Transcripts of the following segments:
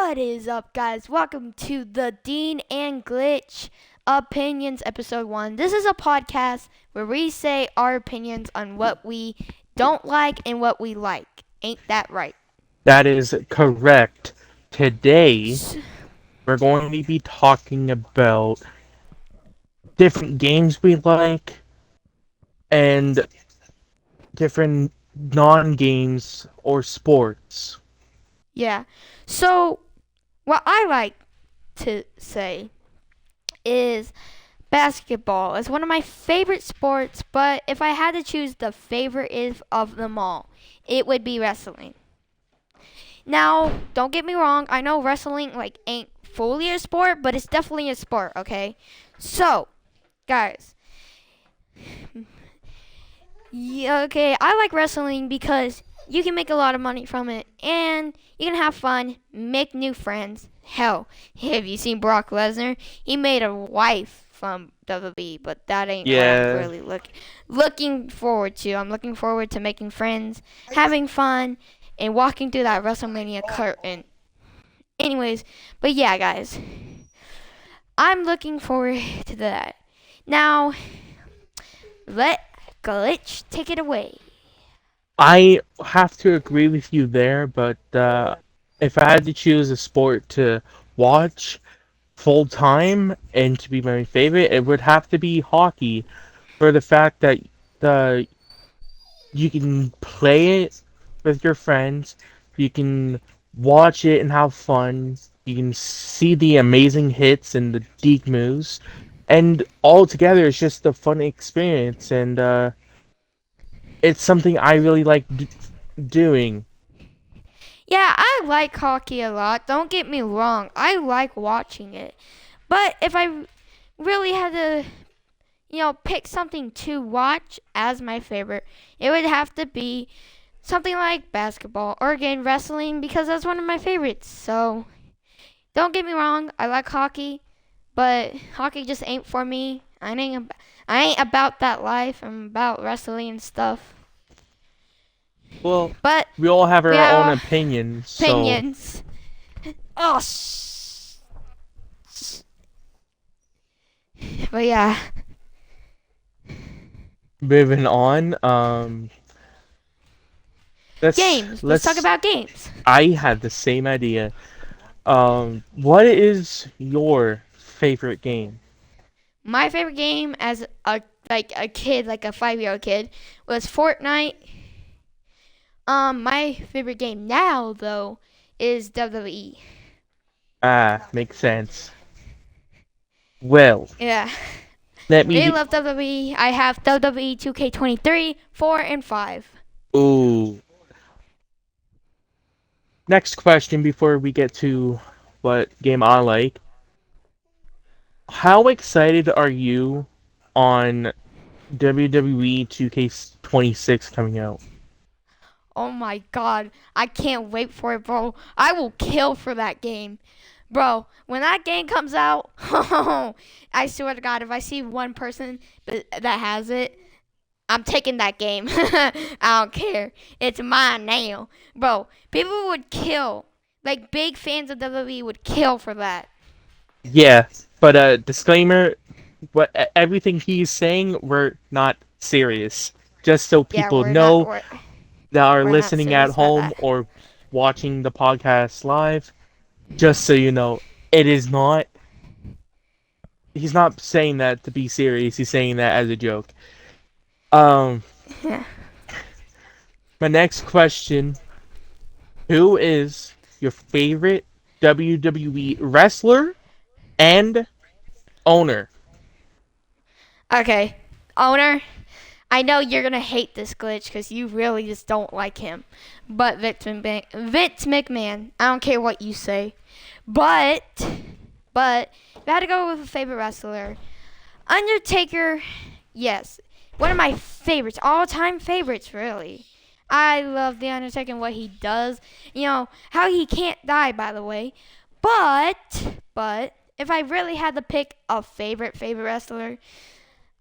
What is up, guys? Welcome to the Dean and Glitch Opinions Episode 1. This is a podcast where we say our opinions on what we don't like and what we like. Ain't that right? That is correct. Today, we're going to be talking about different games we like and different non-games or sports. Yeah. So, what I like to say is basketball is one of my favorite sports, but if I had to choose the favorite of them all, it would be wrestling. Now, don't get me wrong. I know wrestling ain't fully a sport, but it's definitely a sport. Okay, so guys, yeah, okay, I like wrestling because you can make a lot of money from it, and you can have fun, make new friends. Hell, have you seen Brock Lesnar? He made a wife from WWE, but that ain't what I'm Yeah. really looking forward to. I'm looking forward to making friends, having fun, and walking through that WrestleMania curtain. Anyways, but yeah, guys, I'm looking forward to that. Now, let Glitch take it away. I have to agree with you there, but if I had to choose a sport to watch full time and to be my favorite, it would have to be hockey for the fact that the you can play it with your friends, you can watch it and have fun, you can see the amazing hits and the deep moves, and all together it's just a fun experience, and it's something I really like doing. Yeah, I like hockey a lot. Don't get me wrong. I like watching it. But if I really had to, pick something to watch as my favorite, it would have to be something like basketball or again wrestling because that's one of my favorites. So, don't get me wrong. I like hockey, but hockey just ain't for me. I ain't about that life. I'm about wrestling and stuff. Well, But we all have we our own have opinions, so opinions. Oh, but yeah, moving on. let's games. Let's talk let's about games. I had the same idea. What is your favorite game? My favorite game as a kid, like a 5-year-old kid, was Fortnite. My favorite game now though is WWE. Ah, makes sense. Well, Yeah, let really me. love WWE. I have WWE 2K23, 4, and 5. Ooh. Next question before we get to what game I like. How excited are you on WWE 2K26 coming out? Oh my god, I can't wait for it, bro. I will kill for that game. Bro, when that game comes out, I swear to God, if I see one person that has it, I'm taking that game. I don't care. It's mine now. Bro, people would kill. Like, big fans of WWE would kill for that. Yeah, but disclaimer, everything he's saying, we're not serious. Just so Yeah, people know that are we're not listening at serious about home that. or watching the podcast live, just so you know, it is not. He's not saying that to be serious. He's saying that as a joke. Um, Yeah. my next question: who is your favorite WWE wrestler and owner? Okay. Owner, I know you're going to hate this glitch because you really just don't like him. But Vince McMahon, I don't care what you say. But, if I had to go with a favorite wrestler, Undertaker, yes. One of my favorites, all-time favorites, really. I love The Undertaker and what he does. How he can't die, by the way. But, if I really had to pick a favorite wrestler,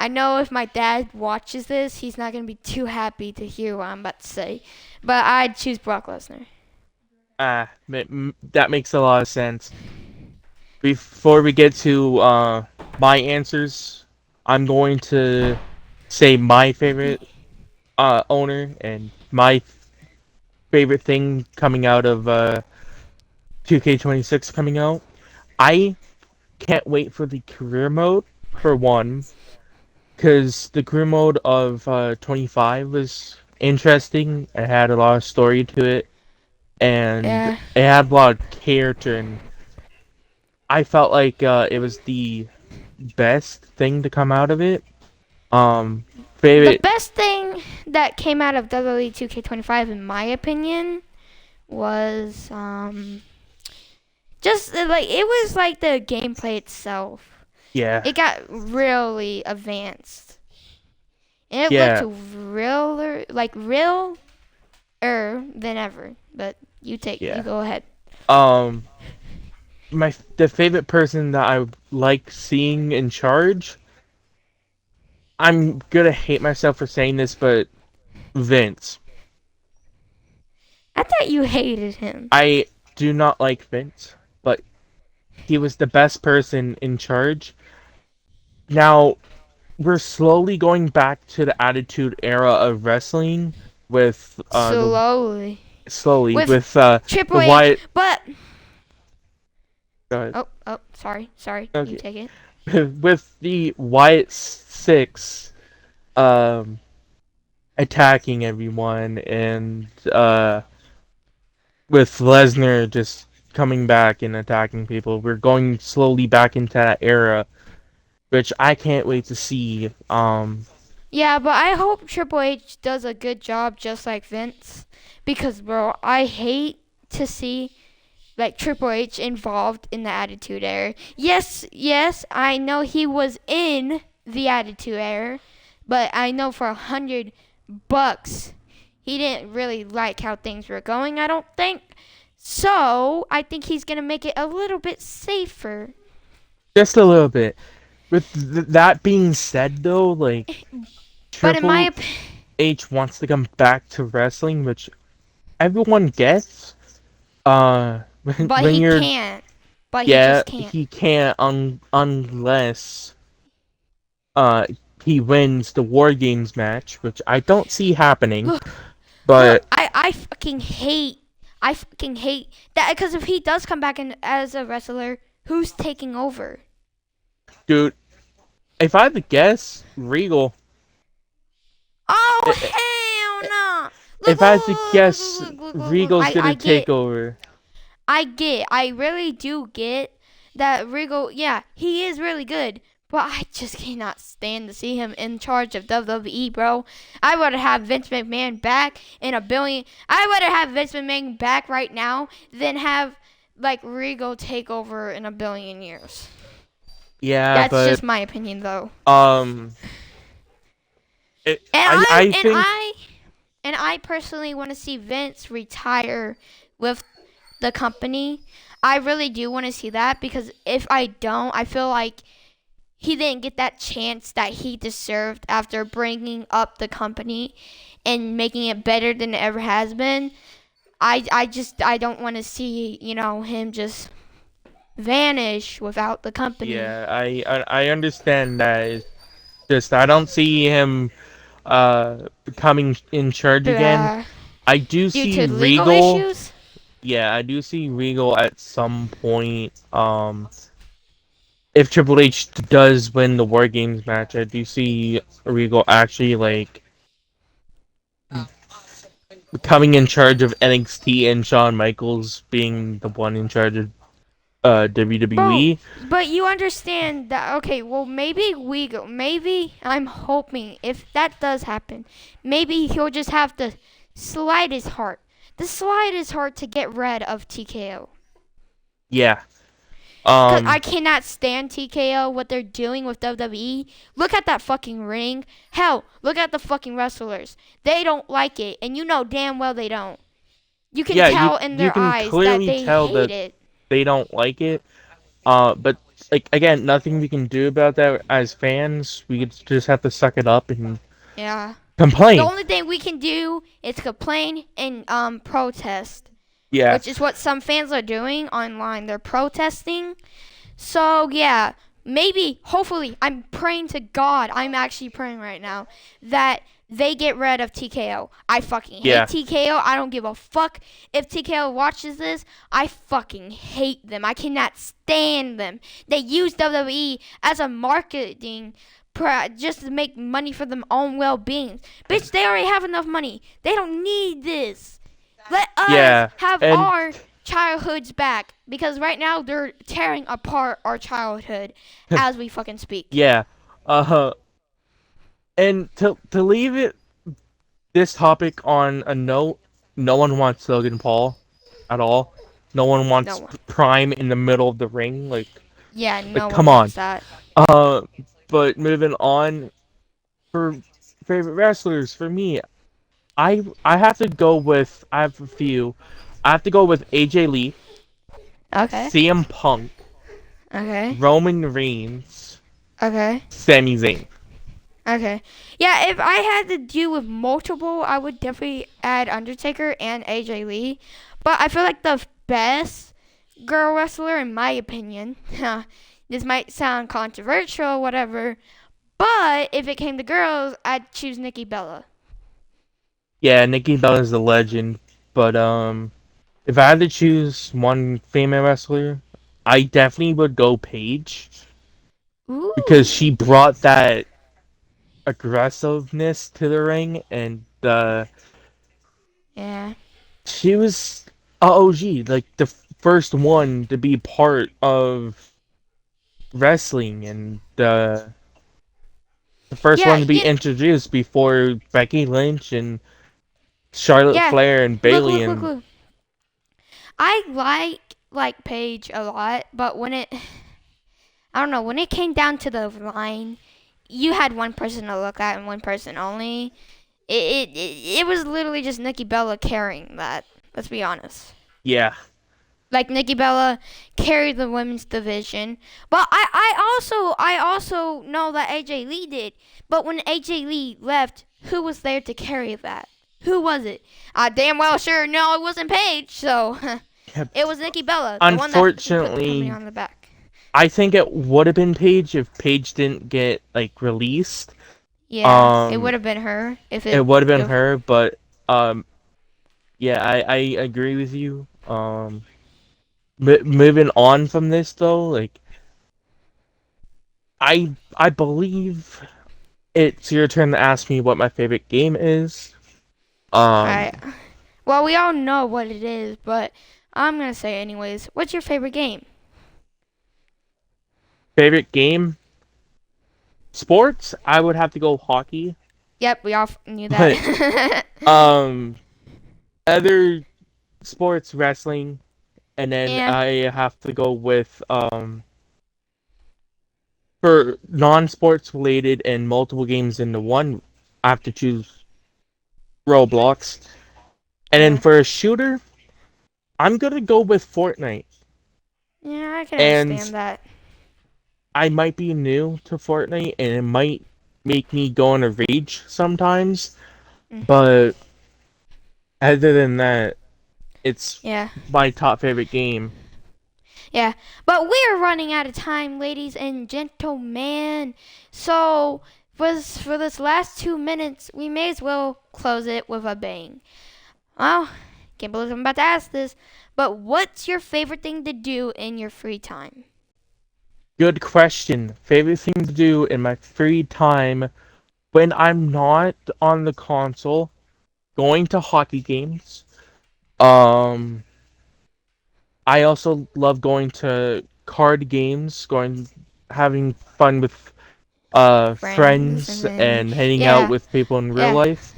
I know if my dad watches this, he's not going to be too happy to hear what I'm about to say. But I'd choose Brock Lesnar. that makes a lot of sense. Before we get to my answers, I'm going to say my favorite owner and my favorite thing coming out of 2K26 coming out. I can't wait for the career mode for one, because the career mode of 25 was interesting. It had a lot of story to it, and Yeah. it had a lot of character, and I felt like it was the best thing to come out of it. Um, The favorite, best thing that came out of WWE 2K25, in my opinion, was just like it was like the gameplay itself. yeah, It got really advanced, and it looked yeah. realer, like realer than ever. But you Yeah. go ahead. Um, the favorite person that I like seeing in charge. I'm gonna hate myself for saying this, but Vince. I thought you hated him. I do not like Vince, but he was the best person in charge. Now we're slowly going back to the Attitude Era of wrestling with the Slowly slowly with with Triple the H, Wyatt. but Go ahead. oh, sorry, you Okay. take it. With the Wyatt Six um attacking everyone, and with Lesnar just coming back and attacking people, we're going slowly back into that era, which I can't wait to see. Yeah, but I hope Triple H does a good job just like Vince. Because, bro, I hate to see like Triple H involved in the Attitude Era. Yes, I know he was in the Attitude Era, but I know for $100 he didn't really like how things were going, I don't think. So I think he's gonna make it a little bit safer. Just a little bit. With that being said, though, like But in my Triple H wants to come back to wrestling, which everyone gets. but When he you're can't. But he yeah, just can't. he can't unless uh he wins the War Games match, which I don't see happening. Look, Look, But I fucking hate that because if he does come back in as a wrestler, who's taking over? dude, if I had to guess, Regal. Oh I- hell no! If I had to guess, Regal's gonna I take get, over. I really do get that Regal. Yeah, he is really good, but I just cannot stand to see him in charge of WWE, bro. I would have Vince McMahon back in a billion. I would have Vince McMahon back right now than have like Regal take over in a billion years. Yeah, That's but just my opinion, though. um, I think And I personally want to see Vince retire with the company. I really do want to see that because if I don't, I feel like he didn't get that chance that he deserved after bringing up the company and making it better than it ever has been. I don't want to see, him just vanish without the company. yeah, I understand that. It's just I don't see him becoming in charge again. Uh, I do due see to legal Regal. issues. Yeah, I do see Regal at some point. If Triple H does win the War Games match, I do see Regal actually like becoming in charge of NXT and Shawn Michaels being the one in charge of Bro, WWE. but you understand that, okay, well, maybe I'm hoping if that does happen, maybe he'll just have to slide his heart. The slightest heart to get rid of TKO. Yeah. Because I cannot stand TKO, what they're doing with WWE. Look at that fucking ring. Hell, look at the fucking wrestlers. They don't like it, and you know damn well they don't. You can Yeah, tell in you their can eyes that clearly they tell hate that it. they don't like it. But like again, nothing we can do about that as fans. We just have to suck it up and Yeah. The complain. only thing we can do is complain and protest. Yeah. which is what some fans are doing online. They're protesting. So, yeah, maybe, hopefully, I'm praying to God, I'm actually praying right now, that they get rid of TKO. I fucking hate Yeah. TKO. I don't give a fuck if TKO watches this. I fucking hate them. I cannot stand them. They use WWE as a marketing just to make money for their own well-being. Bitch, they already have enough money. They don't need this. Let us Yeah. have And our childhoods back, because right now they're tearing apart our childhood as we fucking speak. yeah. Uh and to leave it this topic on a note, no one wants Logan Paul at all. No one No wants one. Prime in the middle of the ring. Yeah, no one Come on. wants that. Uh, but moving on, for favorite wrestlers, for me, I have to go with, I have a few. I have to go with AJ Lee, Okay. CM Punk, Okay. Roman Reigns, Okay. Sami Zayn. Okay. Yeah, if I had to deal with multiple, I would definitely add Undertaker and AJ Lee. But I feel like the best girl wrestler, in my opinion, this might sound controversial, whatever, but if it came to girls, I'd choose Nikki Bella. Yeah, Nikki Bella's the legend, but if I had to choose one female wrestler, I definitely would go Paige because Ooh. she brought that aggressiveness to the ring, and Yeah. she was a OG, like the first one to be part of wrestling, and the first Yeah, one to be introduced before Becky Lynch and Charlotte yeah. Flair and Look, Bailey look, look, and look. I like Paige a lot, but I don't know, when it came down to the line, you had one person to look at and one person only. It was literally just Nikki Bella carrying that. Let's be honest. yeah, Like Nikki Bella carried the women's division, but I also know that AJ Lee did. But when AJ Lee left, who was there to carry that? Who was it? I damn well sure no, it wasn't Paige. So it was Nikki Bella, the one that put the company unfortunately, on the back. I think it would have been Paige if Paige didn't get like released. Yeah, it would Um, have been her if it would have been if her, but um, yeah, I agree with you. Moving on from this though, like I believe it's your turn to ask me what my favorite game is. Um, Alright. Well, we all know what it is, but I'm gonna say anyways. What's your favorite game? favorite game, sports. I would have to go hockey, Yep, we all knew but that. um, other sports, wrestling, and then Yeah. I have to go with for non-sports related and multiple games into one. I have to choose Roblox, and then Yeah. for a shooter, I'm gonna go with Fortnite. Yeah, I can And understand that. I might be new to Fortnite, and it might make me go on a rage sometimes. Mhm. But other than that, it's Yeah. my top favorite game. Yeah. But we're running out of time, ladies and gentlemen. So for this last 2 minutes, we may as well close it with a bang. Well, can't believe I'm about to ask this, but what's your favorite thing to do in your free time? Good question. Favorite thing to do in my free time when I'm not on the console, going to hockey games. Um, I also love going to card games, having fun with Friends and friends family. and hanging out Yeah. with people in real Yeah. life.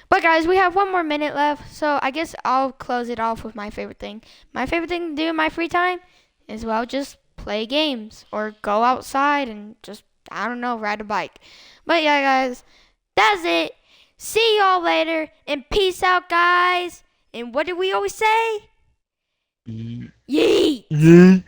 But guys, we have 1 more minute left, so I guess I'll close it off with my favorite thing. My favorite thing to do in my free time is, well, just play games or go outside and just, I don't know, ride a bike. But yeah, guys, that's it. See y'all later and peace out, guys. And what do we always say? Ye- Yeet. Yeet.